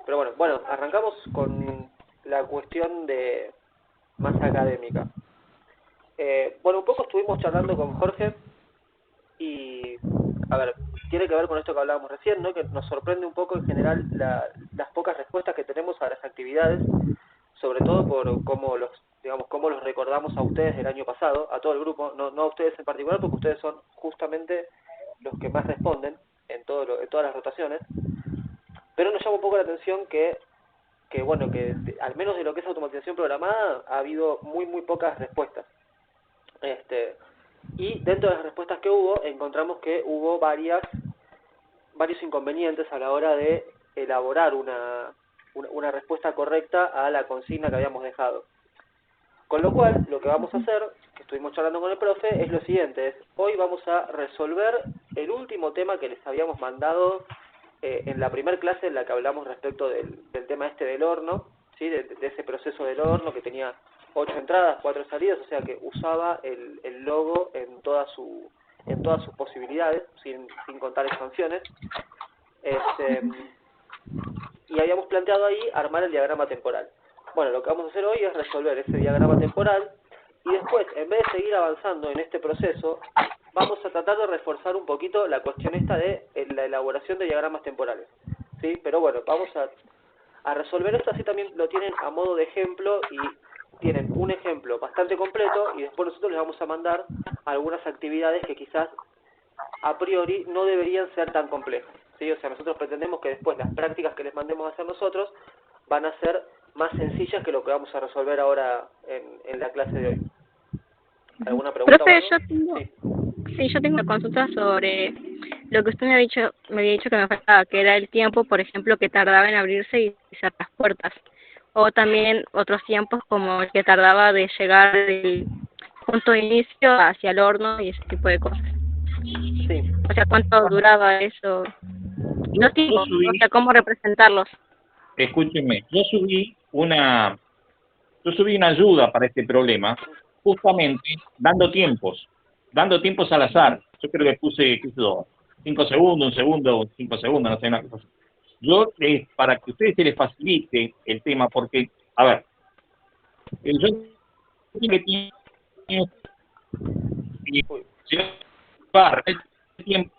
Pero bueno, arrancamos con la cuestión de más académica. Bueno, un poco estuvimos charlando con Jorge y, a ver, tiene que ver con esto que hablábamos recién, ¿no? Que nos sorprende un poco en general las pocas respuestas que tenemos a las actividades, sobre todo por cómo cómo los recordamos a ustedes del año pasado, a todo el grupo, no a ustedes en particular, porque ustedes son justamente los que más responden en todas las rotaciones. Pero nos llama un poco la atención que bueno, al menos de lo que es automatización programada ha habido muy pocas respuestas. Y dentro de las respuestas que hubo, encontramos que hubo varios inconvenientes a la hora de elaborar una respuesta correcta a la consigna que habíamos dejado. Con lo cual, lo que vamos a hacer, que estuvimos charlando con el profe, es lo siguiente: hoy vamos a resolver el último tema que les habíamos mandado en la primera clase, en la que hablamos respecto del tema del horno, ¿sí? de ese proceso del horno que tenía 8 entradas, 4 salidas, o sea que usaba el logo en todas sus posibilidades, sin contar expansiones. Y habíamos planteado ahí armar el diagrama temporal. Bueno, lo que vamos a hacer hoy es resolver ese diagrama temporal y después, en vez de seguir avanzando en este proceso, vamos a tratar de reforzar un poquito la cuestión esta de la elaboración de diagramas temporales, ¿sí? Pero bueno, vamos a resolver esto, así también lo tienen a modo de ejemplo y tienen un ejemplo bastante completo, y después nosotros les vamos a mandar algunas actividades que quizás a priori no deberían ser tan complejas, ¿sí? O sea, nosotros pretendemos que después las prácticas que les mandemos a hacer nosotros van a ser más sencillas que lo que vamos a resolver ahora en la clase de hoy. ¿Alguna pregunta? Profe, yo tengo una consulta sobre lo que usted me había dicho que me faltaba, que era el tiempo, por ejemplo, que tardaba en abrirse y cerrar las puertas. O también otros tiempos como el que tardaba de llegar del punto de inicio hacia el horno y ese tipo de cosas. Sí. O sea, ¿cuánto duraba eso? Los tiempos, o sea, ¿cómo representarlos? Escúchenme, yo subí una ayuda para este problema, justamente dando tiempos al azar. Yo creo que puse, 5 segundos, 1 segundo, 5 segundos, no sé, una cosa así. Yo, para que a ustedes se les facilite el tema, porque, a ver, yo llevar el tiempo,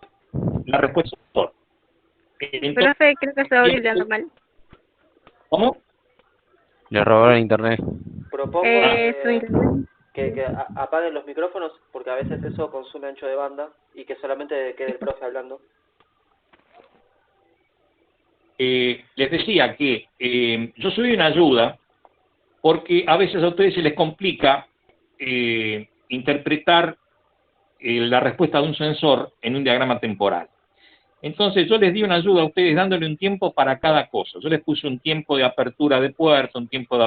la respuesta. Profe, creo que estaba brillando mal. ¿Cómo? Le robaron internet. Propongo que apaguen los micrófonos, porque a veces eso consume ancho de banda, y que solamente quede el profe hablando. Les decía que yo subí una ayuda porque a veces a ustedes se les complica interpretar la respuesta de un sensor en un diagrama temporal. Entonces yo les di una ayuda a ustedes dándole un tiempo para cada cosa. Yo les puse un tiempo de apertura de puerta, un tiempo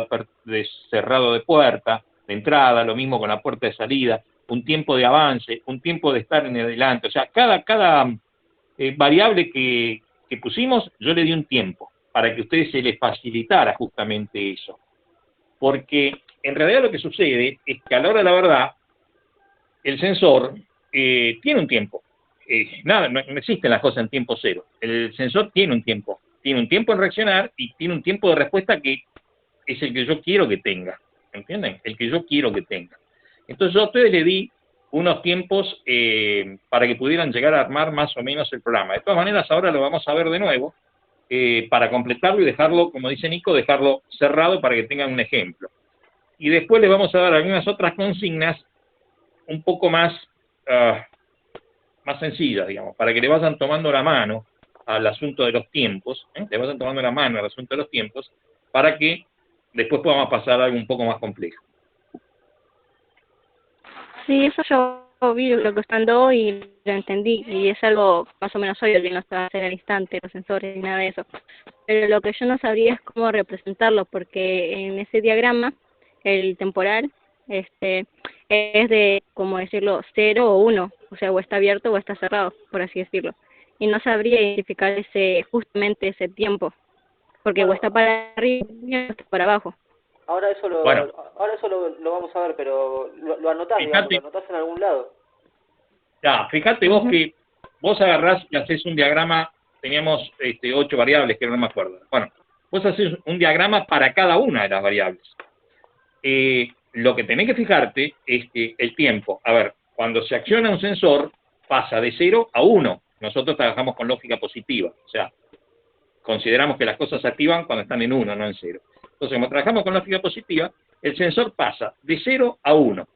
de cerrado de puerta, de entrada, lo mismo con la puerta de salida, un tiempo de avance, un tiempo de estar en adelante. O sea, cada variable que pusimos, yo le di un tiempo para que a ustedes se les facilitara justamente eso. Porque en realidad lo que sucede es que a la hora de la verdad, el sensor tiene un tiempo. No existen las cosas en tiempo cero. El sensor tiene un tiempo en reaccionar y tiene un tiempo de respuesta que es el que yo quiero que tenga, ¿entienden? El que yo quiero que tenga. Entonces yo a ustedes le di unos tiempos para que pudieran llegar a armar más o menos el programa. De todas maneras, ahora lo vamos a ver de nuevo para completarlo y dejarlo, como dice Nico, dejarlo cerrado para que tengan un ejemplo. Y después les vamos a dar algunas otras consignas un poco más sencillas, digamos, para que le vayan tomando la mano al asunto de los tiempos, le vayan tomando la mano al asunto de los tiempos, para que después podamos pasar a algo un poco más complejo. Sí, eso yo vi lo que estando y lo entendí, y es algo más o menos obvio que no se va a hacer al instante, los sensores y nada de eso. Pero lo que yo no sabría es cómo representarlo, porque en ese diagrama, el temporal, es de, como decirlo, 0 o 1, o sea, o está abierto o está cerrado, por así decirlo. Y no sabría identificar justamente ese tiempo, porque o está para arriba o está para abajo. Ahora eso lo vamos a ver, pero lo anotás, digamos, lo anotás en algún lado. Ya, fíjate vos que vos agarrás y haces un diagrama, teníamos 8 variables, que no me acuerdo. Bueno, Vos haces un diagrama para cada una de las variables. Lo que tenés que fijarte es que el tiempo, a ver, cuando se acciona un sensor, pasa de 0 a 1. Nosotros trabajamos con lógica positiva, o sea, consideramos que las cosas se activan cuando están en 1, no en 0. Entonces, como trabajamos con lógica positiva, el sensor pasa de 0 a 1.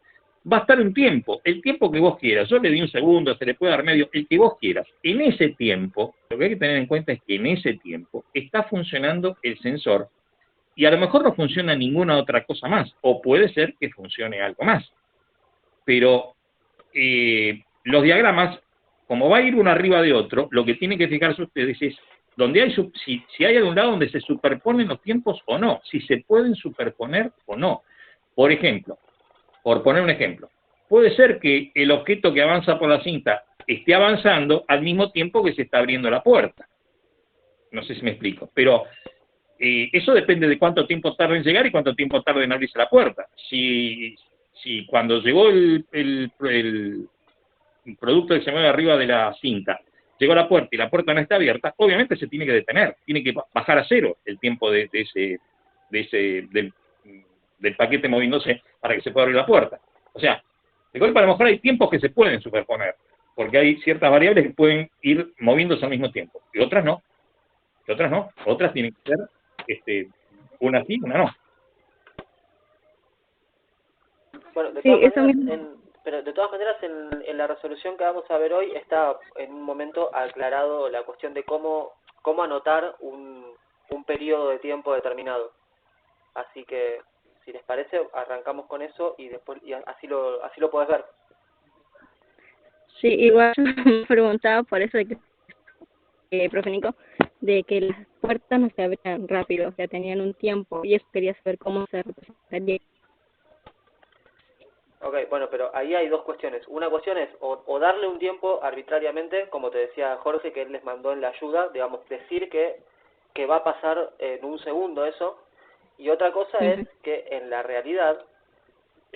Va a estar un tiempo, el tiempo que vos quieras. Yo le di un segundo, se le puede dar medio, el que vos quieras. En ese tiempo, lo que hay que tener en cuenta es que en ese tiempo está funcionando el sensor y a lo mejor no funciona ninguna otra cosa más, o puede ser que funcione algo más. Pero los diagramas, como va a ir uno arriba de otro, lo que tienen que fijarse ustedes es donde hay si hay algún lado donde se superponen los tiempos o no, si se pueden superponer o no. Por ejemplo, por poner un ejemplo, puede ser que el objeto que avanza por la cinta esté avanzando al mismo tiempo que se está abriendo la puerta. No sé si me explico, pero eso depende de cuánto tiempo tarda en llegar y cuánto tiempo tarda en abrirse la puerta. Si cuando llegó el producto que se mueve arriba de la cinta, llegó a la puerta y la puerta no está abierta, obviamente se tiene que detener, tiene que bajar a 0 el tiempo del paquete moviéndose para que se pueda abrir la puerta. O sea, de golpe a lo mejor hay tiempos que se pueden superponer, porque hay ciertas variables que pueden ir moviéndose al mismo tiempo, y otras no. Y otras no. Otras tienen que ser una sí, una no. Bueno, de Sí, todas eso maneras, mismo. pero de todas maneras en la resolución que vamos a ver hoy está en un momento aclarado la cuestión de cómo anotar un periodo de tiempo determinado. Así que, si les parece, arrancamos con eso y después así lo podés ver. Sí, igual yo me preguntaba por eso de que, profe Nico, de que las puertas no se abrían rápido, o sea, tenían un tiempo, y eso quería saber cómo se representaría. Ok, bueno, pero ahí hay dos cuestiones. Una cuestión es o darle un tiempo arbitrariamente, como te decía Jorge, que él les mandó en la ayuda, digamos, decir que va a pasar en un segundo eso. Y otra cosa es que en la realidad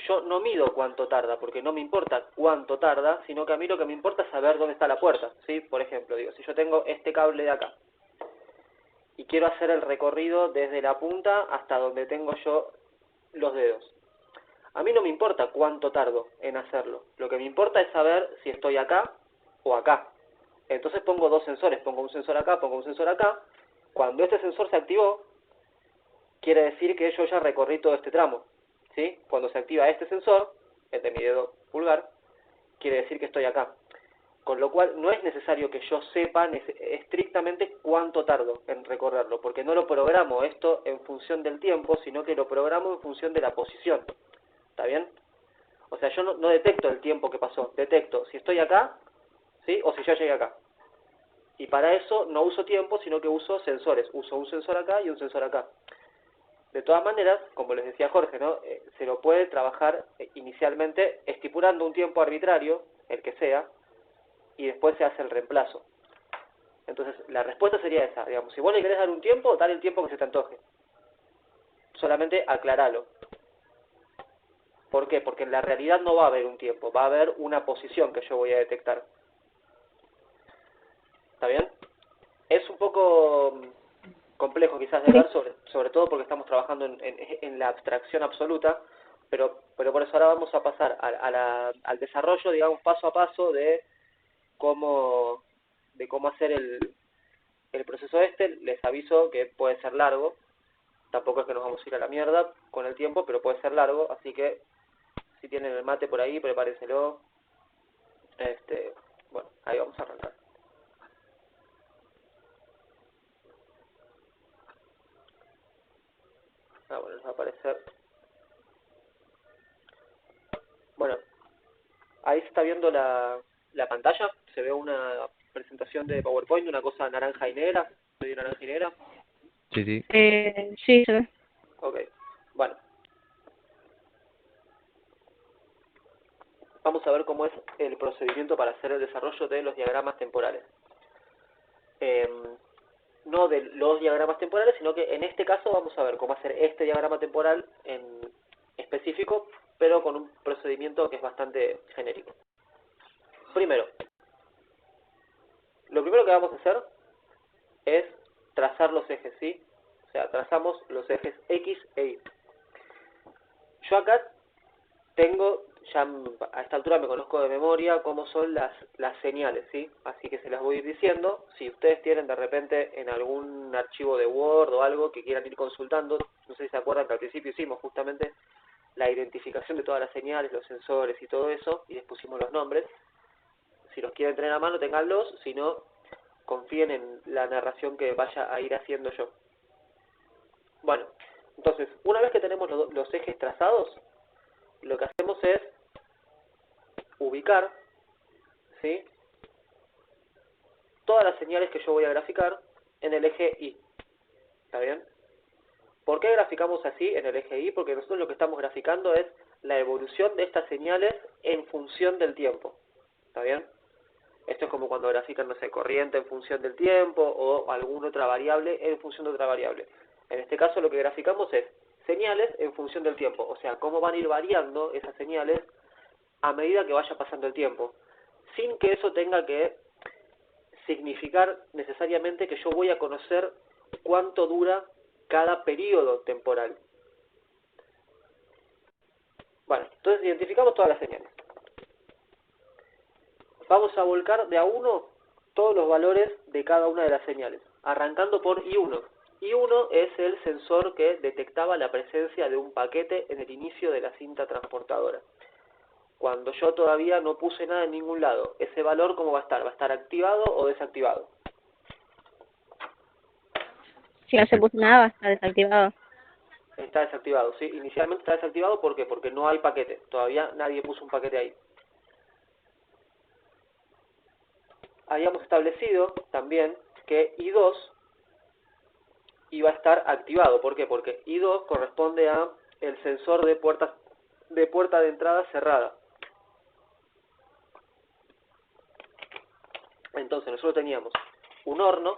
yo no mido cuánto tarda, porque no me importa cuánto tarda, sino que a mí lo que me importa es saber dónde está la puerta, ¿sí? Por ejemplo, digo, si yo tengo este cable de acá y quiero hacer el recorrido desde la punta hasta donde tengo yo los dedos. A mí no me importa cuánto tardo en hacerlo. Lo que me importa es saber si estoy acá o acá. Entonces pongo dos sensores. Pongo un sensor acá, pongo un sensor acá. Cuando este sensor se activó, quiere decir que yo ya recorrí todo este tramo. ¿Sí? Cuando se activa este sensor, el de mi dedo pulgar, quiere decir que estoy acá. Con lo cual no es necesario que yo sepa estrictamente cuánto tardo en recorrerlo, porque no lo programo esto en función del tiempo, sino que lo programo en función de la posición. ¿Está bien? O sea, yo no detecto el tiempo que pasó, detecto si estoy acá, ¿sí? O si ya llegué acá. Y para eso no uso tiempo, sino que uso sensores. Uso un sensor acá y un sensor acá. De todas maneras, como les decía Jorge, ¿no? Se lo puede trabajar inicialmente estipulando un tiempo arbitrario, el que sea, y después se hace el reemplazo. Entonces, la respuesta sería esa, digamos, si vos le querés dar un tiempo, dale el tiempo que se te antoje. Solamente aclaralo. ¿Por qué? Porque en la realidad no va a haber un tiempo, va a haber una posición que yo voy a detectar. ¿Está bien? Es un poco complejo quizás de ver, sobre todo porque estamos trabajando en la abstracción absoluta, pero por eso ahora vamos a pasar al desarrollo, digamos, paso a paso de cómo hacer el proceso este. Les aviso que puede ser largo, tampoco es que nos vamos a ir a la mierda con el tiempo, pero puede ser largo, así que si tienen el mate por ahí, prepárenselo. Bueno, ahí vamos a arrancar. Bueno, les va a aparecer. Bueno, ahí se está viendo la pantalla. Se ve una presentación de PowerPoint, una cosa naranja y negra. ¿Soy naranja y negra? Sí, sí. Sí, se ve. Ok, bueno. Vamos a ver cómo es el procedimiento para hacer el desarrollo de los diagramas temporales. No de los diagramas temporales, sino que en este caso vamos a ver cómo hacer este diagrama temporal en específico, pero con un procedimiento que es bastante genérico. Primero, lo primero que vamos a hacer es trazar los ejes, ¿sí? sea, trazamos los ejes X e Y. Yo acá tengo, ya a esta altura me conozco de memoria cómo son las señales, ¿sí? Así que se las voy a ir diciendo. Si ustedes tienen de repente en algún archivo de Word o algo que quieran ir consultando, no sé si se acuerdan que al principio hicimos justamente la identificación de todas las señales, los sensores y todo eso, y les pusimos los nombres. Si los quieren tener a mano, ténganlos, si no, confíen en la narración que vaya a ir haciendo yo. Bueno, entonces, una vez que tenemos los ejes trazados, lo que hacemos es ubicar, ¿sí?, todas las señales que yo voy a graficar en el eje Y. ¿Está bien? ¿Por qué graficamos así en el eje Y? Porque nosotros lo que estamos graficando es la evolución de estas señales en función del tiempo. ¿Está bien? Esto es como cuando grafican, no sé, corriente en función del tiempo o alguna otra variable en función de otra variable. En este caso lo que graficamos es señales en función del tiempo, o sea, cómo van a ir variando esas señales a medida que vaya pasando el tiempo, sin que eso tenga que significar necesariamente que yo voy a conocer cuánto dura cada periodo temporal. Bueno, entonces identificamos todas las señales. Vamos a volcar de a uno todos los valores de cada una de las señales, arrancando por I1. I1 es el sensor que detectaba la presencia de un paquete en el inicio de la cinta transportadora. Cuando yo todavía no puse nada en ningún lado, ese valor ¿cómo va a estar? ¿Va a estar activado o desactivado? Si no se puso nada, va a estar desactivado. Está desactivado, ¿sí? Inicialmente está desactivado, ¿por qué? Porque no hay paquete, todavía nadie puso un paquete ahí. Habíamos establecido también que I2 iba a estar activado. ¿Por qué? Porque I2 corresponde a el sensor de puerta de entrada cerrada. Entonces nosotros teníamos un horno,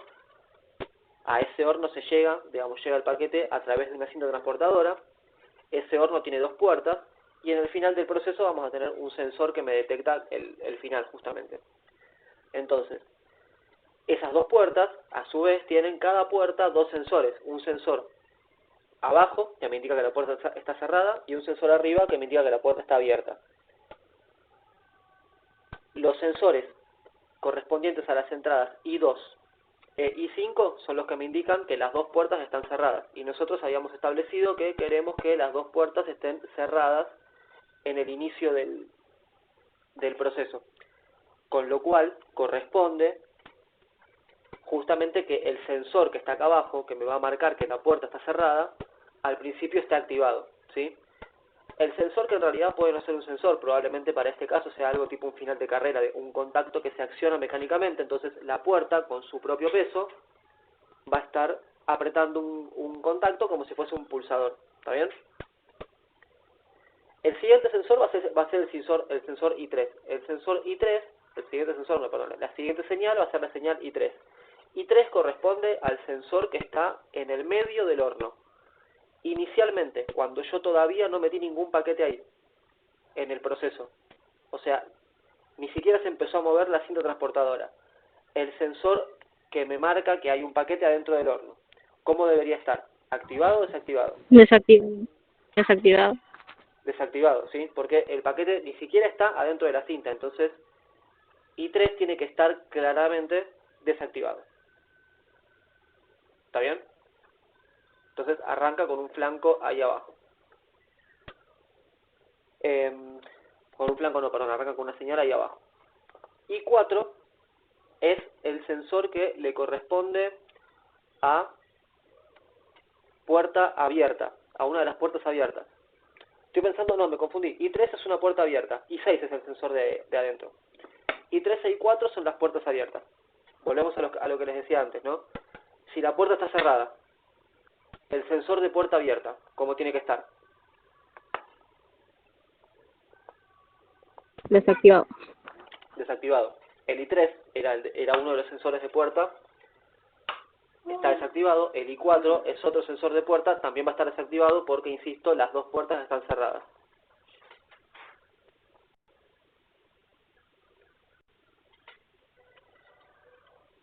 a ese horno se llega, digamos, llega el paquete a través de una cinta transportadora, ese horno tiene dos puertas, y en el final del proceso vamos a tener un sensor que me detecta el final justamente. Entonces, esas dos puertas, a su vez, tienen cada puerta dos sensores. Un sensor abajo, que me indica que la puerta está cerrada, y un sensor arriba, que me indica que la puerta está abierta. Los sensores correspondientes a las entradas I2 e I5 son los que me indican que las dos puertas están cerradas. Y nosotros habíamos establecido que queremos que las dos puertas estén cerradas en el inicio del proceso. Con lo cual, corresponde justamente que el sensor que está acá abajo, que me va a marcar que la puerta está cerrada, al principio está activado, ¿sí? El sensor, que en realidad puede no ser un sensor, probablemente para este caso sea algo tipo un final de carrera, de un contacto que se acciona mecánicamente, entonces la puerta con su propio peso va a estar apretando un contacto como si fuese un pulsador, ¿está bien? El siguiente sensor va a ser el sensor I3. El sensor I3, la siguiente señal va a ser la señal I3. I3 corresponde al sensor que está en el medio del horno. Inicialmente, cuando yo todavía no metí ningún paquete ahí, en el proceso. O sea, ni siquiera se empezó a mover la cinta transportadora. El sensor que me marca que hay un paquete adentro del horno. ¿Cómo debería estar? ¿Activado o desactivado? Desactivado. Desactivado, ¿sí? Porque el paquete ni siquiera está adentro de la cinta, entonces I3 tiene que estar claramente desactivado. ¿Está bien? Entonces arranca con un flanco ahí abajo. Con un flanco no, perdón, arranca con una señal ahí abajo. I4 es el sensor que le corresponde a puerta abierta, a una de las puertas abiertas. Estoy pensando, no, me confundí. I3 es una puerta abierta, I6 es el sensor de adentro. I3 e I4 son las puertas abiertas. Volvemos a lo que les decía antes, ¿no? Si la puerta está cerrada, el sensor de puerta abierta, ¿cómo tiene que estar? Desactivado. Desactivado. El I3 era uno de los sensores de puerta, está desactivado. El I4 es otro sensor de puerta, también va a estar desactivado porque, insisto, las dos puertas están cerradas.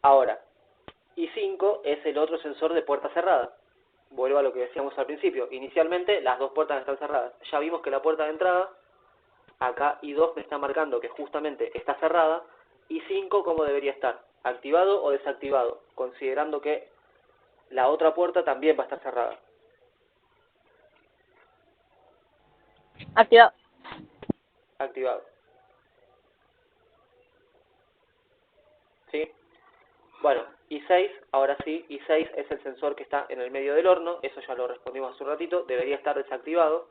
Ahora, I5 es el otro sensor de puerta cerrada. vuelvo a lo que decíamos al principio. Inicialmente las dos puertas están cerradas. Ya vimos que la puerta de entrada, acá I2 me está marcando que justamente está cerrada, y 5 cómo debería estar, activado o desactivado, considerando que la otra puerta también va a estar cerrada. Activado. Activado. ¿Sí? Bueno, I6, ahora sí, I6 es el sensor que está en el medio del horno, eso ya lo respondimos hace un ratito, debería estar desactivado.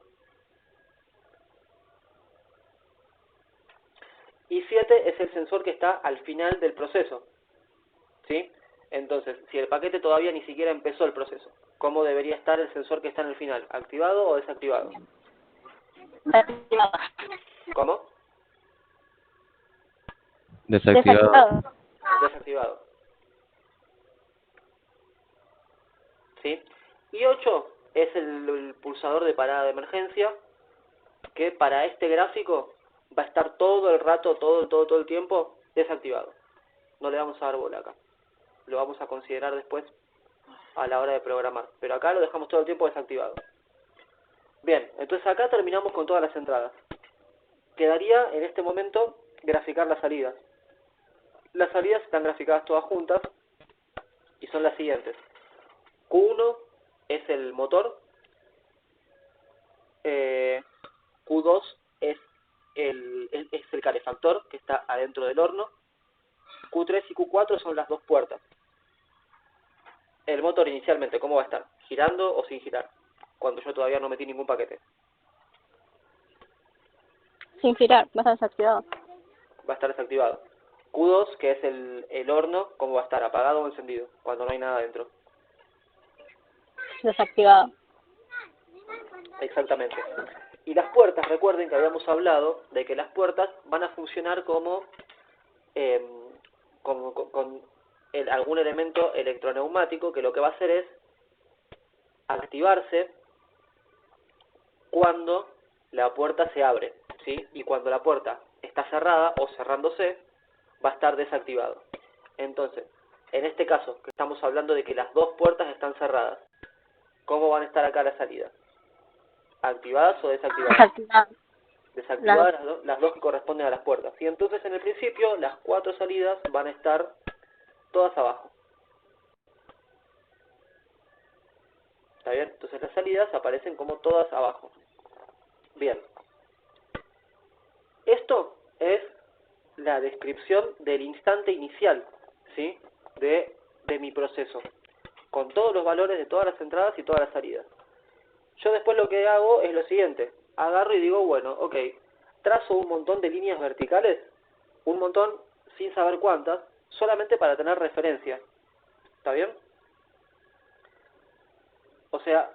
I7 es el sensor que está al final del proceso, ¿sí? Entonces, si el paquete todavía ni siquiera empezó el proceso, ¿cómo debería estar el sensor que está en el final? ¿Activado o desactivado? Activado. ¿Cómo? Desactivado. Desactivado. ¿Sí? Y 8 es el pulsador de parada de emergencia, que para este gráfico va a estar todo el rato, todo el tiempo desactivado. No le vamos a dar bola acá. Lo vamos a considerar después a la hora de programar. Pero acá lo dejamos todo el tiempo desactivado. Bien, entonces acá terminamos con todas las entradas. Quedaría en este momento graficar las salidas. Las salidas están graficadas todas juntas y son las siguientes. Q1 es el motor, Q2 es el calefactor que está adentro del horno, Q3 y Q4 son las dos puertas. El motor inicialmente, ¿cómo va a estar? ¿Girando o sin girar? Cuando yo todavía no metí ningún paquete. Sin girar, va a estar desactivado. Va a estar desactivado. Q2, que es el horno, ¿cómo va a estar? ¿Apagado o encendido? Cuando no hay nada dentro. Desactivado. Exactamente. Y las puertas, recuerden que habíamos hablado de que las puertas van a funcionar como con algún elemento electroneumático que lo que va a hacer es activarse cuando la puerta se abre, ¿sí? Y cuando la puerta está cerrada o cerrándose, va a estar desactivado. Entonces, en este caso, que estamos hablando de que las dos puertas están cerradas, ¿cómo van a estar acá las salidas? ¿Activadas o desactivadas? Desactivado. Desactivadas las dos que corresponden a las puertas. Y entonces en el principio las 4 salidas van a estar todas abajo. ¿Está bien? Entonces las salidas aparecen como todas abajo. Bien. Esto es la descripción del instante inicial, ¿sí? de mi proceso, con todos los valores de todas las entradas y todas las salidas. Yo después lo que hago es lo siguiente. Agarro y digo, bueno, ok, trazo un montón de líneas verticales, un montón sin saber cuántas, solamente para tener referencia. ¿Está bien? O sea,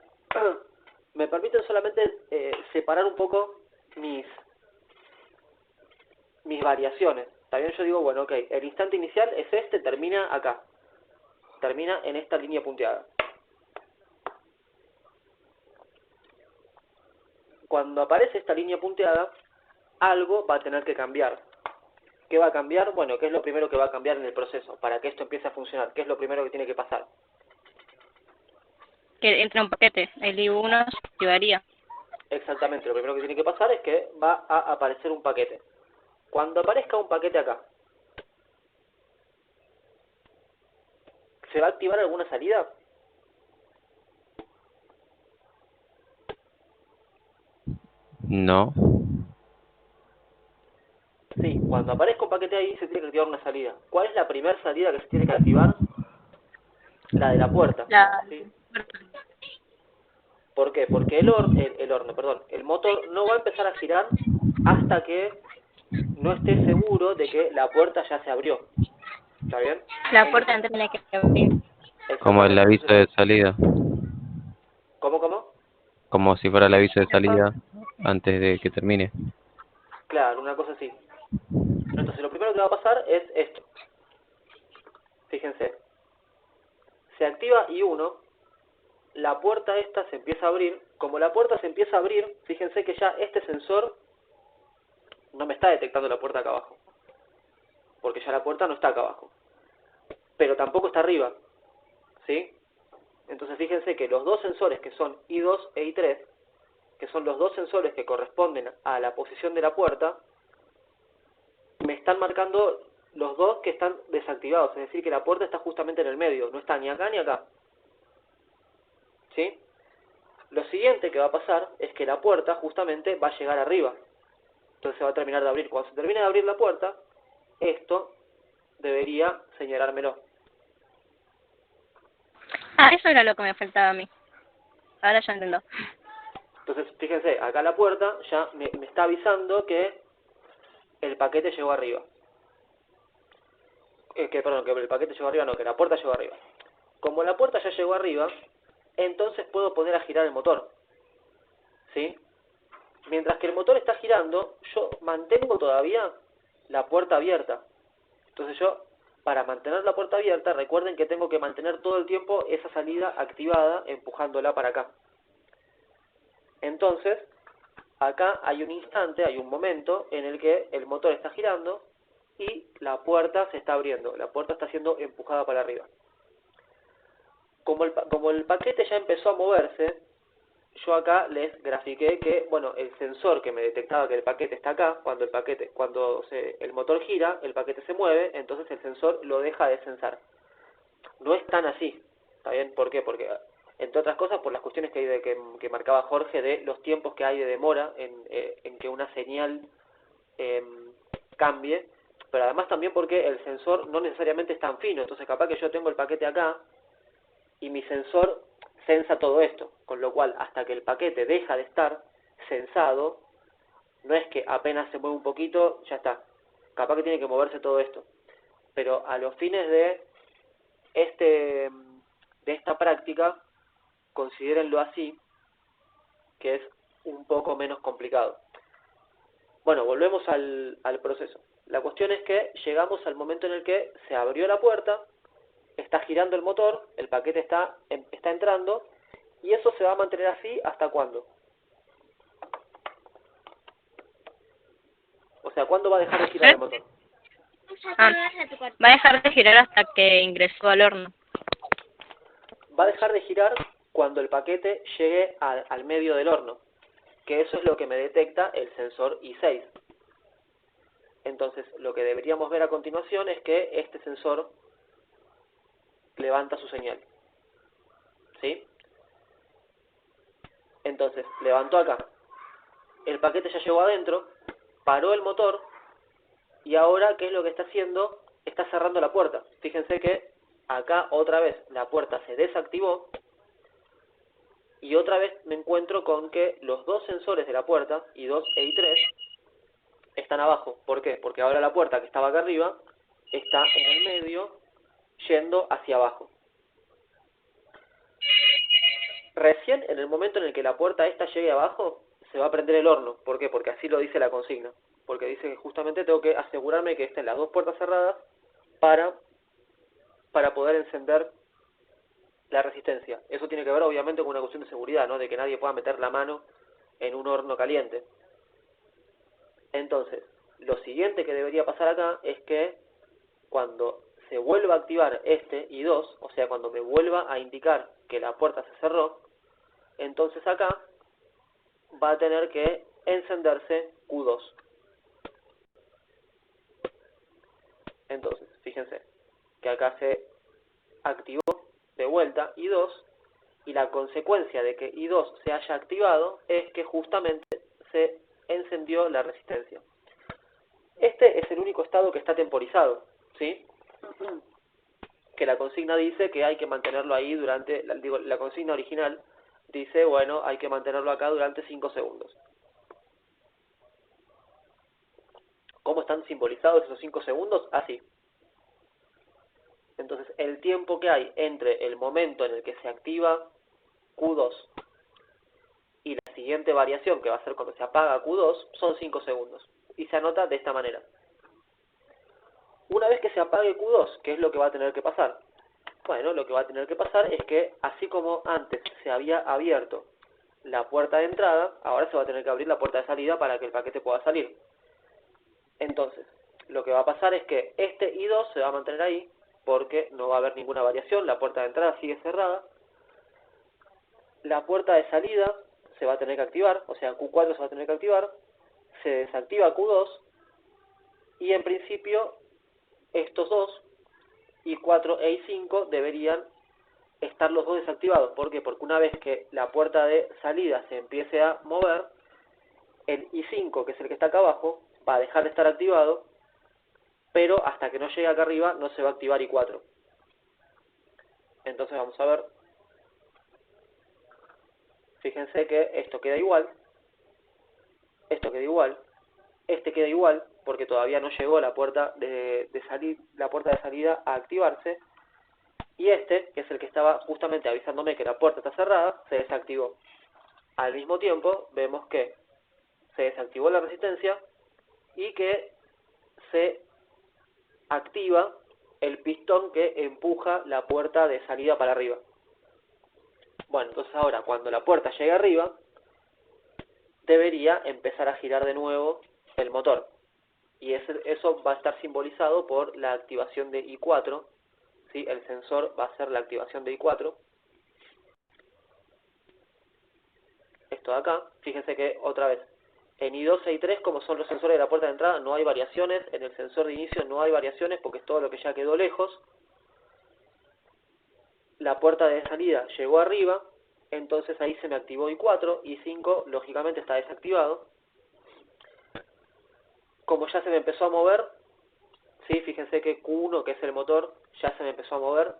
me permiten solamente separar un poco mis variaciones. ¿Está bien? Yo digo, bueno, ok, el instante inicial es este, termina acá. Termina en esta línea punteada. Cuando aparece esta línea punteada, algo va a tener que cambiar. ¿Qué va a cambiar? Bueno, ¿qué es lo primero que va a cambiar en el proceso? Para que esto empiece a funcionar, ¿qué es lo primero que tiene que pasar? Que entra un paquete, el I1 se activaría. Exactamente, lo primero que tiene que pasar es que va a aparecer un paquete. Cuando aparezca un paquete acá, ¿se va a activar alguna salida? No. Sí, cuando aparezca un paquete ahí se tiene que activar una salida. ¿Cuál es la primera salida que se tiene que activar? La de la puerta. ¿Sí? ¿Por qué? Porque el motor no va a empezar a girar hasta que no esté seguro de que la puerta ya se abrió. ¿Está bien? La puerta entra tiene que abrir. Como el aviso de salida. ¿Cómo? Como si fuera el aviso de salida antes de que termine. Claro, una cosa así. Entonces lo primero que va a pasar es esto. Fíjense. Se activa I1, la puerta esta se empieza a abrir. Como la puerta se empieza a abrir, fíjense que ya este sensor no me está detectando la puerta acá abajo. Porque ya la puerta no está acá abajo. Pero tampoco está arriba. ¿Sí? Entonces fíjense que los dos sensores que son I2 e I3, que son los dos sensores que corresponden a la posición de la puerta, me están marcando los dos que están desactivados, es decir que la puerta está justamente en el medio, no está ni acá ni acá. ¿Sí? Lo siguiente que va a pasar es que la puerta justamente va a llegar arriba. Entonces se va a terminar de abrir. Cuando se termine de abrir la puerta, esto debería señalármelo. Ah, eso era lo que me faltaba a mí. Ahora ya entiendo. Entonces, fíjense, acá la puerta ya me está avisando que el paquete llegó arriba. Perdón, que el paquete llegó arriba, no, que la puerta llegó arriba. Como la puerta ya llegó arriba, entonces puedo poner a girar el motor. ¿Sí? Mientras que el motor está girando, yo mantengo todavía la puerta abierta. Entonces yo, para mantener la puerta abierta, recuerden que tengo que mantener todo el tiempo esa salida activada, empujándola para acá. Entonces, acá hay un instante, hay un momento en el que el motor está girando y la puerta se está abriendo, la puerta está siendo empujada para arriba. Como el paquete ya empezó a moverse, yo acá les grafiqué que, bueno, el sensor que me detectaba que el paquete está acá, cuando el motor gira, el paquete se mueve, entonces el sensor lo deja de sensar. No es tan así, ¿está bien? ¿Por qué? Porque, entre otras cosas, por las cuestiones que marcaba Jorge de los tiempos que hay de demora en que una señal cambie, pero además también porque el sensor no necesariamente es tan fino, entonces capaz que yo tengo el paquete acá y mi sensor sensa todo esto, con lo cual hasta que el paquete deja de estar sensado, no es que apenas se mueve un poquito, ya está, capaz que tiene que moverse todo esto, pero a los fines de esta práctica, considérenlo así, que es un poco menos complicado. Bueno, volvemos al proceso. La cuestión es que llegamos al momento en el que se abrió la puerta, está girando el motor, el paquete está entrando, y eso se va a mantener así ¿hasta cuándo? O sea, ¿cuándo va a dejar de girar el motor? Ah, va a dejar de girar hasta que ingresó al horno. Va a dejar de girar cuando el paquete llegue al medio del horno, que eso es lo que me detecta el sensor I6. Entonces, lo que deberíamos ver a continuación es que este sensor levanta su señal. ¿Sí? Entonces, levantó acá. El paquete ya llegó adentro, paró el motor, y ahora, ¿qué es lo que está haciendo? Está cerrando la puerta. Fíjense que acá otra vez la puerta se desactivó, y otra vez me encuentro con que los dos sensores de la puerta, I2 e I3, están abajo. ¿Por qué? Porque ahora la puerta que estaba acá arriba está en el medio, yendo hacia abajo. Recién en el momento en el que la puerta esta llegue abajo, se va a prender el horno. ¿Por qué? Porque así lo dice la consigna. Porque dice que justamente tengo que asegurarme que estén las dos puertas cerradas para poder encender la resistencia. Eso tiene que ver obviamente con una cuestión de seguridad, ¿no? De que nadie pueda meter la mano en un horno caliente. Entonces, lo siguiente que debería pasar acá es que cuando se vuelva a activar este I2, o sea, cuando me vuelva a indicar que la puerta se cerró, entonces acá va a tener que encenderse Q2. Entonces, fíjense que acá se activó de vuelta I2, y la consecuencia de que I2 se haya activado es que justamente se encendió la resistencia. Este es el único estado que está temporizado, ¿sí? Que la consigna dice que hay que mantenerlo ahí durante, la consigna original dice, bueno, hay que mantenerlo acá durante 5 segundos. ¿Cómo están simbolizados esos 5 segundos? Así. Entonces, el tiempo que hay entre el momento en el que se activa Q2 y la siguiente variación, que va a ser cuando se apaga Q2, son 5 segundos. Y se anota de esta manera. Una vez que se apague Q2, ¿qué es lo que va a tener que pasar? Bueno, lo que va a tener que pasar es que, así como antes se había abierto la puerta de entrada, ahora se va a tener que abrir la puerta de salida para que el paquete pueda salir. Entonces, lo que va a pasar es que este I2 se va a mantener ahí, porque no va a haber ninguna variación, la puerta de entrada sigue cerrada, la puerta de salida se va a tener que activar, o sea, Q4 se va a tener que activar, se desactiva Q2, y en principio estos dos, I4 e I5, deberían estar los dos desactivados. ¿Por qué? Porque una vez que la puerta de salida se empiece a mover, el I5, que es el que está acá abajo, va a dejar de estar activado, pero hasta que no llegue acá arriba no se va a activar I4. Entonces vamos a ver. Fíjense que esto queda igual, esto queda igual, este queda igual, porque todavía no llegó la puerta de salida a activarse, y este, que es el que estaba justamente avisándome que la puerta está cerrada, se desactivó. Al mismo tiempo vemos que se desactivó la resistencia y que se activa el pistón que empuja la puerta de salida para arriba. Bueno, entonces ahora cuando la puerta llegue arriba, debería empezar a girar de nuevo el motor. Y eso va a estar simbolizado por la activación de I4. ¿Sí? El sensor va a ser la activación de I4. Esto de acá, fíjense que otra vez, en I2 e I3, como son los sensores de la puerta de entrada, no hay variaciones. En el sensor de inicio no hay variaciones porque es todo lo que ya quedó lejos. La puerta de salida llegó arriba, entonces ahí se me activó I4, I5 lógicamente está desactivado. Como ya se me empezó a mover, ¿sí? Fíjense que Q1, que es el motor, ya se me empezó a mover.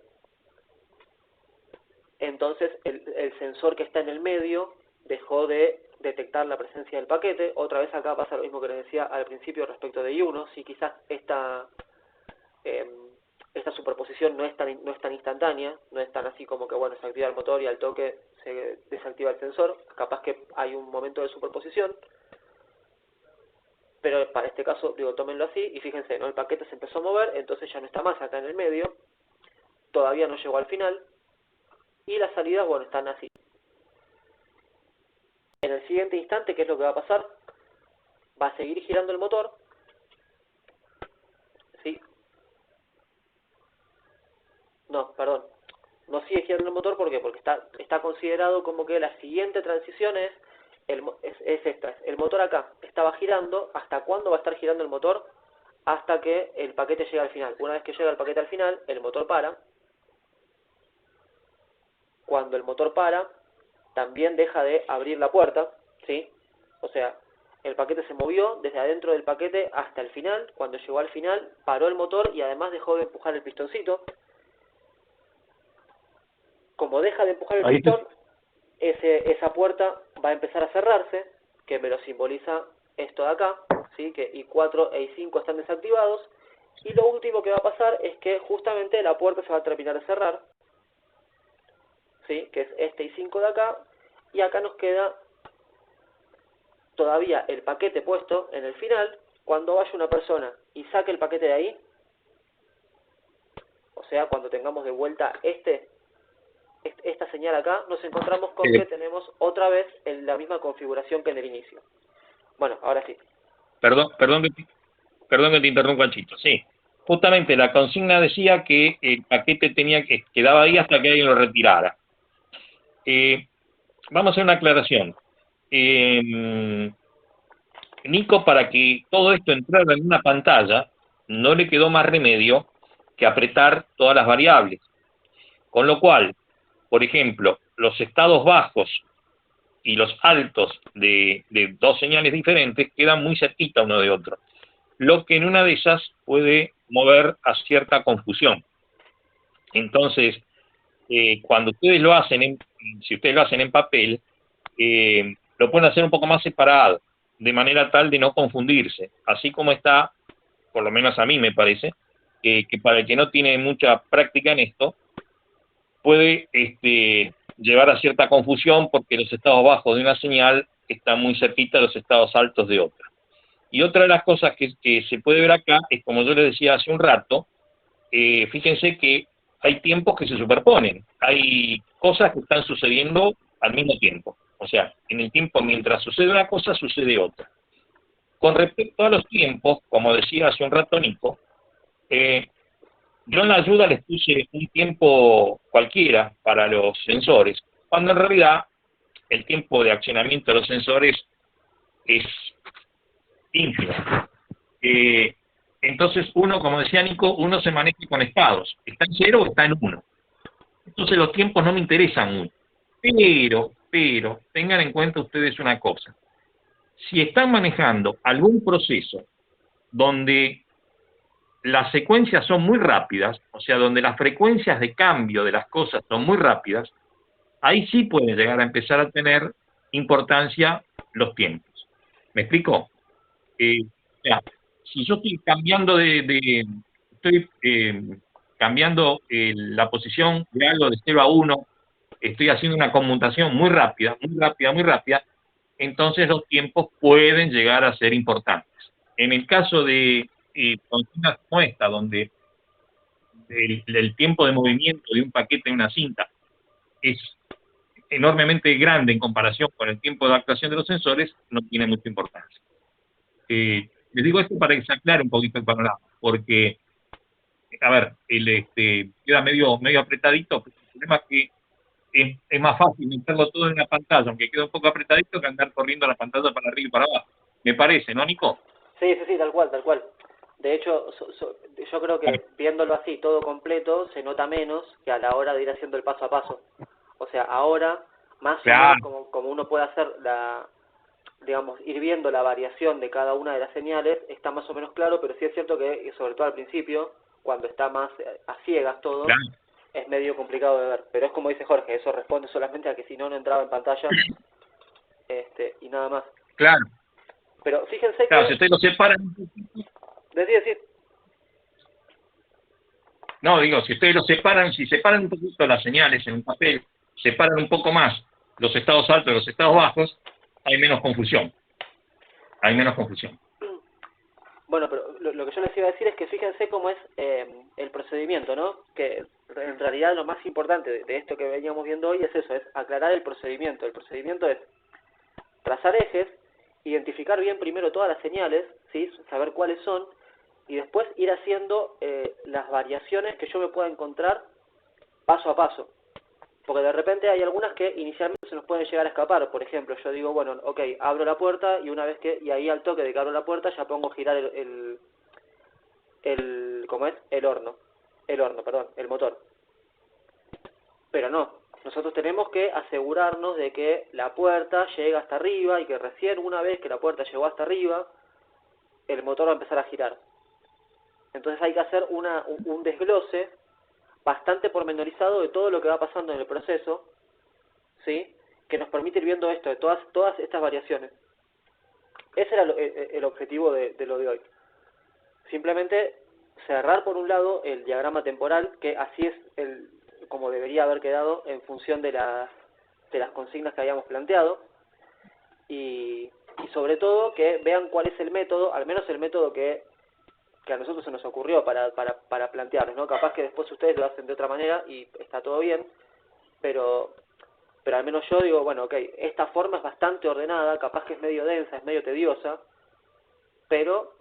Entonces el sensor que está en el medio dejó de detectar la presencia del paquete. Otra vez acá pasa lo mismo que les decía al principio respecto de I1. Si quizás esta superposición no es tan instantánea, no es tan así como que bueno, se activa el motor y al toque se desactiva el sensor. Capaz que hay un momento de superposición, pero para este caso, digo, tómenlo así y fíjense, ¿no? El paquete se empezó a mover, entonces ya no está más acá en el medio, todavía no llegó al final, y las salidas, bueno, están así. En el siguiente instante, ¿qué es lo que va a pasar? Va a seguir girando el motor, ¿sí? No, perdón, no sigue girando el motor, ¿por qué? Porque está considerado como que la siguiente transición es esta, el motor acá estaba girando. ¿Hasta cuándo va a estar girando el motor? Hasta que el paquete llegue al final. Una vez que llega el paquete al final, el motor para. Cuando el motor para, también deja de abrir la puerta, ¿sí? O sea, el paquete se movió desde adentro del paquete hasta el final. Cuando llegó al final, paró el motor y además dejó de empujar el pistoncito. Como deja de empujar el pistón, esa puerta va a empezar a cerrarse, que me lo simboliza esto de acá, ¿sí? Que I4 e I5 están desactivados, y lo último que va a pasar es que justamente la puerta se va a terminar de cerrar, ¿sí? Que es este I5 de acá, y acá nos queda todavía el paquete puesto en el final. Cuando vaya una persona y saque el paquete de ahí, o sea, cuando tengamos de vuelta esta señal acá, nos encontramos con que tenemos otra vez en la misma configuración que en el inicio. Bueno, ahora sí. Perdón que te interrumpa, Chito. Sí, justamente la consigna decía que el paquete quedaba ahí hasta que alguien lo retirara. Vamos a hacer una aclaración. Nico, para que todo esto entrara en una pantalla, no le quedó más remedio que apretar todas las variables. Con lo cual, por ejemplo, los estados bajos y los altos de dos señales diferentes quedan muy cerquita uno de otro, lo que en una de ellas puede mover a cierta confusión. Entonces, cuando ustedes lo hacen, si ustedes lo hacen en papel, lo pueden hacer un poco más separado, de manera tal de no confundirse, así como está, por lo menos a mí me parece, que para el que no tiene mucha práctica en esto, puede llevar a cierta confusión porque los estados bajos de una señal están muy cerquita de los estados altos de otra. Y otra de las cosas que se puede ver acá es, como yo les decía hace un rato, fíjense que hay tiempos que se superponen, hay cosas que están sucediendo al mismo tiempo. O sea, en el tiempo mientras sucede una cosa, sucede otra. Con respecto a los tiempos, como decía hace un rato Nico, yo en la ayuda les puse un tiempo cualquiera para los sensores, cuando en realidad el tiempo de accionamiento de los sensores es ínfimo. Entonces uno, como decía Nico, uno se maneja con estados, está en 0 o está en 1. Entonces los tiempos no me interesan mucho. Pero, tengan en cuenta ustedes una cosa. Si están manejando algún proceso donde las secuencias son muy rápidas, o sea, donde las frecuencias de cambio de las cosas son muy rápidas, ahí sí pueden llegar a empezar a tener importancia los tiempos. ¿Me explico? O sea, si yo estoy cambiando cambiando la posición de algo de 0 a 1, estoy haciendo una conmutación muy rápida, entonces los tiempos pueden llegar a ser importantes. En el caso de consignas como esta, donde el tiempo de movimiento de un paquete en una cinta es enormemente grande en comparación con el tiempo de actuación de los sensores, no tiene mucha importancia. Les digo esto para que se aclare un poquito el panorama, porque, a ver, queda medio apretadito, pero el problema es que es más fácil meterlo todo en la pantalla, aunque queda un poco apretadito, que andar corriendo la pantalla para arriba y para abajo. Me parece, ¿no, Nico? Sí, tal cual, tal cual. De hecho, yo creo que viéndolo así, todo completo, se nota menos que a la hora de ir haciendo el paso a paso. O sea, ahora, más Claro. o menos como uno puede hacer digamos, ir viendo la variación de cada una de las señales, está más o menos claro, pero sí es cierto que, sobre todo al principio, cuando está más a ciegas todo, Claro. es medio complicado de ver. Pero es como dice Jorge, eso responde solamente a que si no entraba en pantalla, y nada más. Claro. Pero fíjense Claro, que... si ustedes lo separan un poquito. Decir. No, digo, si ustedes lo separan, si separan un poquito las señales en un papel, separan un poco más los estados altos de los estados bajos, hay menos confusión. Hay menos confusión. Bueno, pero lo que yo les iba a decir es que fíjense cómo es el procedimiento, ¿no? Que en realidad lo más importante de esto que veníamos viendo hoy es eso, es aclarar el procedimiento. El procedimiento es trazar ejes, identificar bien primero todas las señales, ¿sí? Saber cuáles son, y después ir haciendo las variaciones que yo me pueda encontrar paso a paso. Porque de repente hay algunas que inicialmente se nos pueden llegar a escapar. Por ejemplo, yo digo, bueno, ok, abro la puerta y una vez y ahí al toque de que abro la puerta ya pongo a girar ¿cómo es? El motor. Pero no, nosotros tenemos que asegurarnos de que la puerta llega hasta arriba y que recién una vez que la puerta llegó hasta arriba, el motor va a empezar a girar. Entonces hay que hacer un desglose bastante pormenorizado de todo lo que va pasando en el proceso, ¿sí? Que nos permite ir viendo esto, de todas estas variaciones. Ese era el objetivo de lo de hoy. Simplemente cerrar por un lado el diagrama temporal, que así es como debería haber quedado en función de las consignas que habíamos planteado, y sobre todo que vean cuál es el método, al menos el método que a nosotros se nos ocurrió para plantearlos, ¿no? Capaz que después ustedes lo hacen de otra manera y está todo bien, pero al menos yo digo, bueno, ok, esta forma es bastante ordenada, capaz que es medio densa, es medio tediosa, pero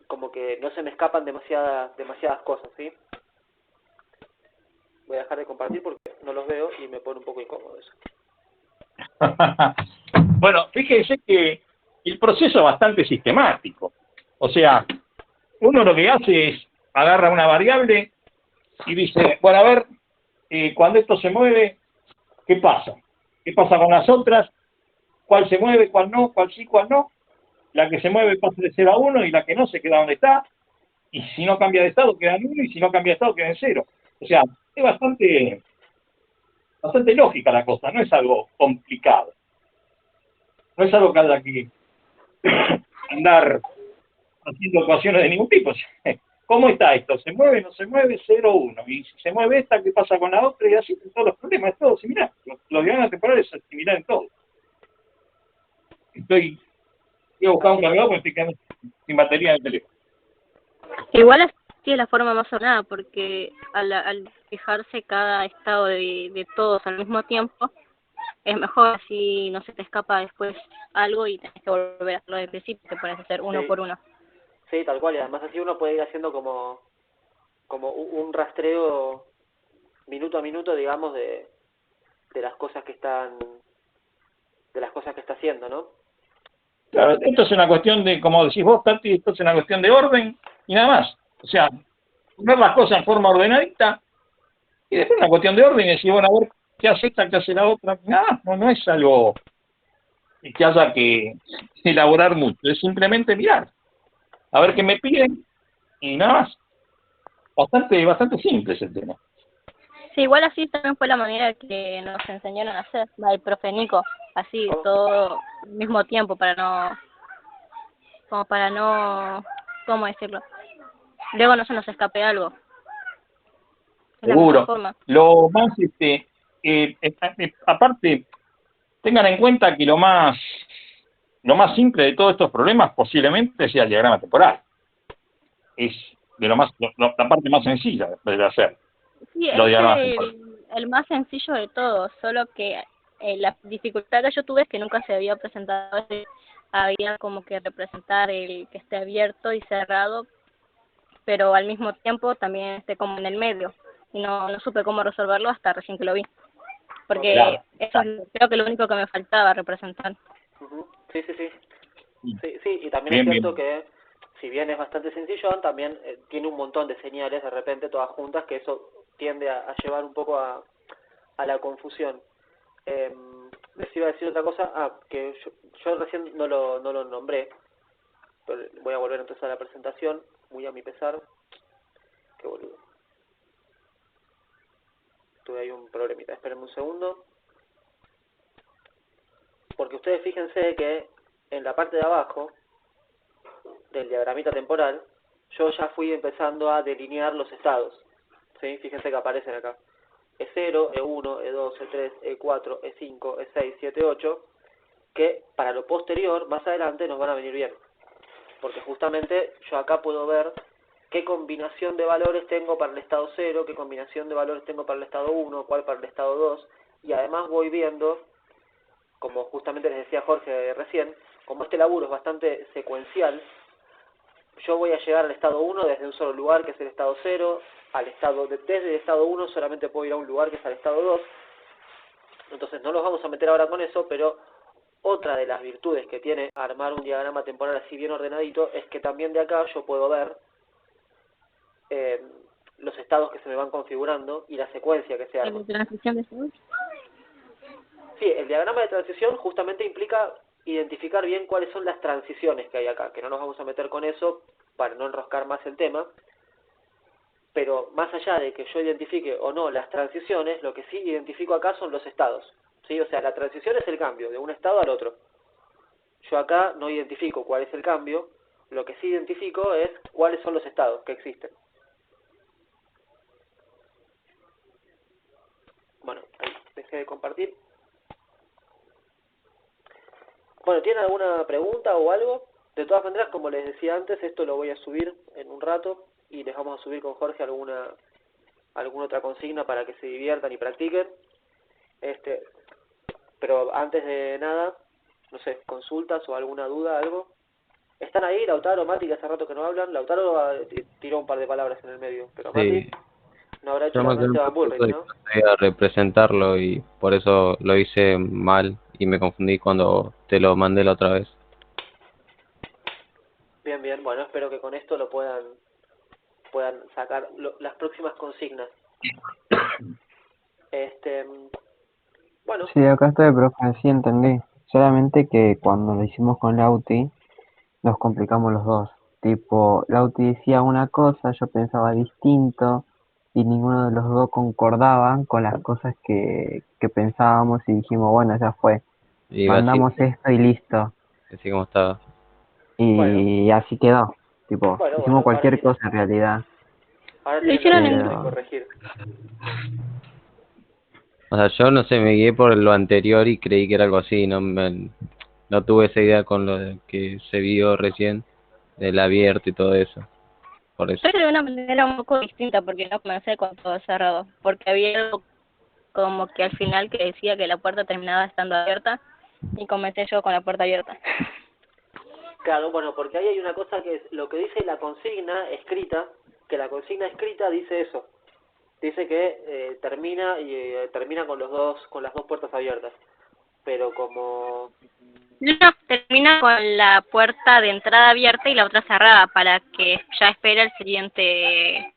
como que no se me escapan demasiadas cosas, ¿sí? Voy a dejar de compartir porque no los veo y me pone un poco incómodo eso. Bueno, fíjense que el proceso es bastante sistemático. O sea, uno lo que hace es agarra una variable y dice, bueno, a ver, cuando esto se mueve, ¿qué pasa? ¿Qué pasa con las otras? ¿Cuál se mueve, cuál no, cuál sí, cuál no? La que se mueve pasa de 0 a 1 y la que no se queda donde está. Y si no cambia de estado queda en 1 y si no cambia de estado queda en 0. O sea, es bastante lógica la cosa, no es algo complicado. No es algo que haya que andar haciendo ecuaciones de ningún tipo. ¿Cómo está esto? ¿Se mueve, no se mueve? 0, 1. Y si se mueve esta, ¿qué pasa con la otra? Y así, todos los problemas, es todo similar. Los diagramas temporales son similares en todo. Estoy a buscar un cargador porque estoy quedando sin batería en el teléfono. Igual así es la forma más ordenada, porque al fijarse cada estado de todos al mismo tiempo, es mejor, así no se te escapa después algo y tenés que volver a hacerlo de principio, te pones a hacer uno por uno. Sí, tal cual, y además así uno puede ir haciendo como un rastreo minuto a minuto, digamos, de de las cosas que está haciendo, ¿no? Claro, esto es una cuestión de, como decís vos, Tati, esto es una cuestión de orden y nada más. O sea, ver las cosas en forma ordenadita y después una cuestión de orden y decir, bueno, a ver qué hace esta, qué hace la otra. Nada, no es algo que haya que elaborar mucho, es simplemente mirar, a ver qué me piden y nada más. Bastante simple es el tema. Sí, igual así también fue la manera que nos enseñaron a hacer, el profe Nico, así ¿Cómo? todo al mismo tiempo para no, ¿cómo decirlo? Luego no se nos escape algo. Es la mejor Seguro. forma. Lo más, aparte, tengan en cuenta que lo más simple de todos estos problemas posiblemente sea el diagrama temporal. Es de la parte más sencilla de hacer Sí, los es diagramas temporales. el más sencillo de todos, solo que la dificultad que yo tuve es que nunca se había presentado, había como que representar el que esté abierto y cerrado, pero al mismo tiempo también esté como en el medio, y no supe cómo resolverlo hasta recién que lo vi, porque Claro. eso es creo que lo único que me faltaba representar. Ujú. Sí, sí, sí. Sí, sí, y también es Bien, cierto bien. que si bien es bastante sencillo, también tiene un montón de señales de repente todas juntas que eso tiende a llevar un poco a la confusión. Les iba a decir otra cosa, que yo recién no lo nombré, pero voy a volver entonces a la presentación, muy a mi pesar, qué boludo. Tuve ahí un problemita, espérenme un segundo, porque ustedes fíjense que en la parte de abajo del diagramita temporal, yo ya fui empezando a delinear los estados. ¿Sí? Fíjense que aparecen acá. E0, E1, E2, E3, E4, E5, E6, 7, 8, que para lo posterior, más adelante, nos van a venir bien. Porque justamente yo acá puedo ver qué combinación de valores tengo para el estado 0, qué combinación de valores tengo para el estado 1, cuál para el estado 2, y además voy viendo, como justamente les decía Jorge recién, como este laburo es bastante secuencial, yo voy a llegar al estado 1 desde un solo lugar, que es el estado 0, desde el estado 1 solamente puedo ir a un lugar que es al estado 2, entonces no los vamos a meter ahora con eso, pero otra de las virtudes que tiene armar un diagrama temporal así bien ordenadito es que también de acá yo puedo ver los estados que se me van configurando y la secuencia que se arma. ¿La transición de salud? Sí, el diagrama de transición justamente implica identificar bien cuáles son las transiciones que hay acá, que no nos vamos a meter con eso para no enroscar más el tema, pero más allá de que yo identifique o no las transiciones, lo que sí identifico acá son los estados, ¿sí? O sea, la transición es el cambio de un estado al otro. Yo acá no identifico cuál es el cambio, lo que sí identifico es cuáles son los estados que existen. Bueno, ahí dejé de compartir. Bueno, ¿tienen alguna pregunta o algo? De todas maneras, como les decía antes, esto lo voy a subir en un rato y les vamos a subir con Jorge alguna otra consigna para que se diviertan y practiquen. Pero antes de nada, no sé, consultas o alguna duda, algo. ¿Están ahí Lautaro, Mati, que hace rato que no hablan? Lautaro tiró un par de palabras en el medio, pero Mati Sí, no habrá hecho yo la me quedé un Esteban poco Bullrich, de que ¿no? no sabía representarlo y por eso lo hice mal y me confundí cuando te lo mandé la otra vez. Bien, bien, bueno, espero que con esto lo puedan sacar las próximas consignas. Bueno, Sí, acá estoy, profe, sí entendí. Solamente que cuando lo hicimos con Lauti, nos complicamos los dos. Tipo, Lauti decía una cosa, yo pensaba distinto, y ninguno de los dos concordaban con las cosas que pensábamos y dijimos, bueno, ya fue, Y mandamos esto y listo. así como estaba. bueno, Y así quedó. Tipo, hicimos bueno, cualquier cosa en realidad. ahora Lo tienen la hicieron oportunidad de Pero corregir. O sea, yo no sé, me guié por lo anterior y creí que era algo así, no tuve esa idea con lo que se vio recién, del abierto y todo eso, por eso. Yo hice de una manera un poco distinta porque no comencé con todo cerrado, porque había algo como que al final que decía que la puerta terminaba estando abierta y comencé yo con la puerta abierta. Claro, bueno, porque ahí hay una cosa que es lo que dice la consigna escrita, que la consigna escrita dice eso. dice que termina con las dos puertas abiertas, pero como No, termina con la puerta de entrada abierta y la otra cerrada para que ya espere el siguiente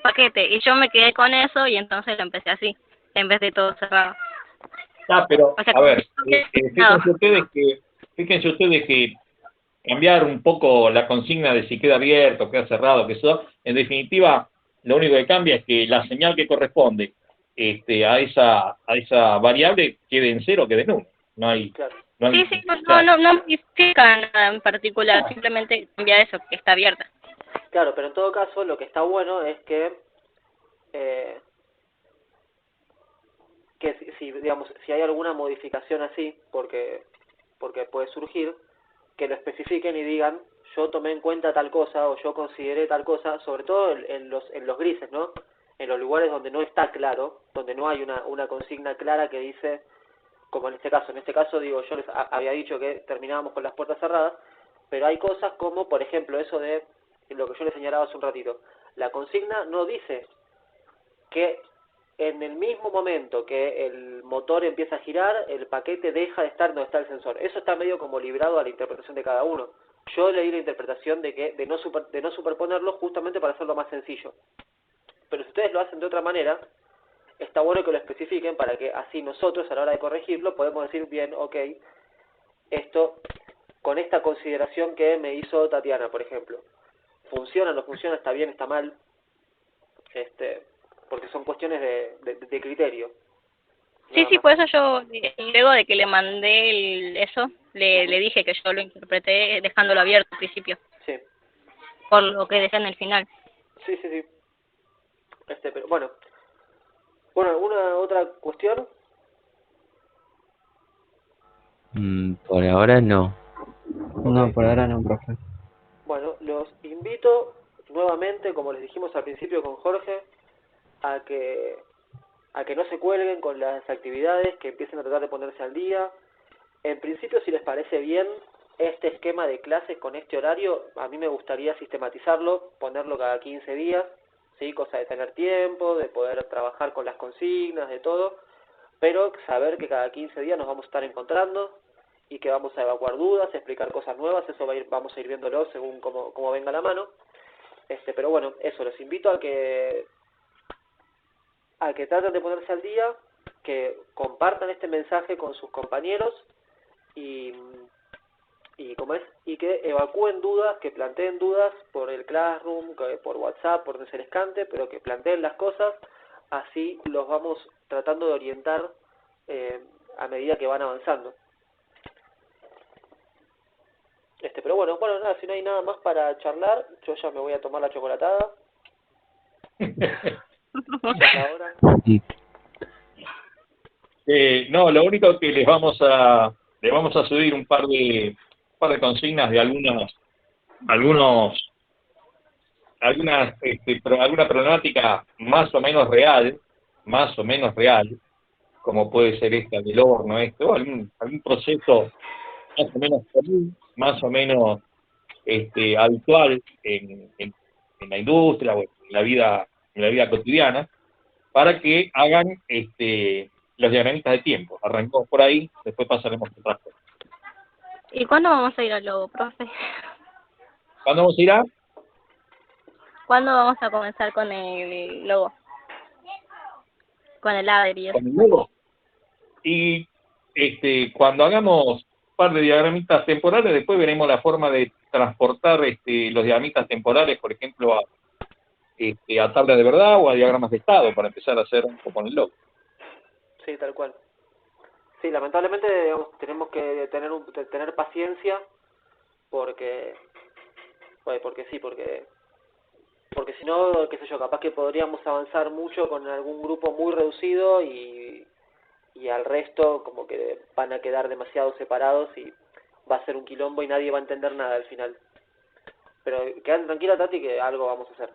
paquete. Y yo me quedé con eso y entonces lo empecé así, en vez de todo cerrado. Pero, O sea, a como ver, fíjense ustedes que cambiar un poco la consigna de si queda abierto, queda cerrado, que eso, en definitiva, lo único que cambia es que la señal que corresponde a esa variable quede en cero, quede en uno. No hay, claro, no hay, sí, pues o sea, no modifica nada en particular, simplemente cambia eso, que está abierta. claro, pero en todo caso lo que está bueno es eh, que digamos, si hay alguna modificación así, porque puede surgir, que lo especifiquen y digan, yo tomé en cuenta tal cosa o yo consideré tal cosa, sobre todo en los grises, ¿no? En los lugares donde no está claro, donde no hay una consigna clara que dice, como en este caso. En este caso, digo, yo les había dicho que terminábamos con las puertas cerradas, pero hay cosas como, por ejemplo, eso de lo que yo les señalaba hace un ratito. La consigna no dice que en el mismo momento que el motor empieza a girar, el paquete deja de estar donde está el sensor. Eso está medio como librado a la interpretación de cada uno. Yo le di la interpretación de no superponerlo justamente para hacerlo más sencillo. Pero si ustedes lo hacen de otra manera, está bueno que lo especifiquen para que así nosotros a la hora de corregirlo podemos decir bien, ok, esto con esta consideración que me hizo Tatiana, por ejemplo. ¿Funciona, no funciona, está bien, está mal? Porque son cuestiones de criterio. Sí, Nada sí, más. por eso yo, luego de que le mandé eso, le dije que yo lo interpreté dejándolo abierto al principio, Sí, por lo que decía en el final. sí, sí, sí. Pero bueno, ¿alguna otra cuestión? Por ahora no. No, Ok. por ahora no, profe. Bueno, los invito nuevamente, como les dijimos al principio con Jorge, a que no se cuelguen con las actividades, que empiecen a tratar de ponerse al día. En principio, si les parece bien, este esquema de clases con este horario, a mí me gustaría sistematizarlo, ponerlo cada 15 días, ¿sí? Cosa de tener tiempo, de poder trabajar con las consignas, de todo, pero saber que cada 15 días nos vamos a estar encontrando y que vamos a evacuar dudas, explicar cosas nuevas, eso vamos a ir viéndolo según cómo venga la mano. Pero bueno, eso, los invito a que traten de ponerse al día, que compartan este mensaje con sus compañeros y y que evacúen dudas, que planteen dudas por el Classroom, por WhatsApp, por donde se les cante, pero que planteen las cosas, así los vamos tratando de orientar a medida que van avanzando. Pero bueno, nada, si no hay nada más para charlar, yo ya me voy a tomar la chocolatada. Ya es la hora. Sí. No, lo único que le vamos a subir un par de consignas de alguna problemática más o menos real, como puede ser esta del horno, algún proceso más o menos común, más o menos habitual en la industria o en la vida cotidiana, para que hagan los diagramitas de tiempo. Arrancamos por ahí, después pasaremos a otras cosas. ¿Y cuándo vamos a ir al logo, profe? ¿Cuándo vamos a ir a? ¿Cuándo vamos a comenzar con el logo? Con el ladder y eso. Con el logo. Y cuando hagamos un par de diagramitas temporales, después veremos la forma de transportar los diagramitas temporales, por ejemplo, a tablas de verdad o a diagramas de estado, para empezar a hacer con el logo. Sí, tal cual. Sí, lamentablemente digamos, tenemos que tener paciencia porque porque si no, qué sé yo, capaz que podríamos avanzar mucho con algún grupo muy reducido y al resto como que van a quedar demasiado separados y va a ser un quilombo y nadie va a entender nada al final. Pero quédate tranquila, Tati, que algo vamos a hacer.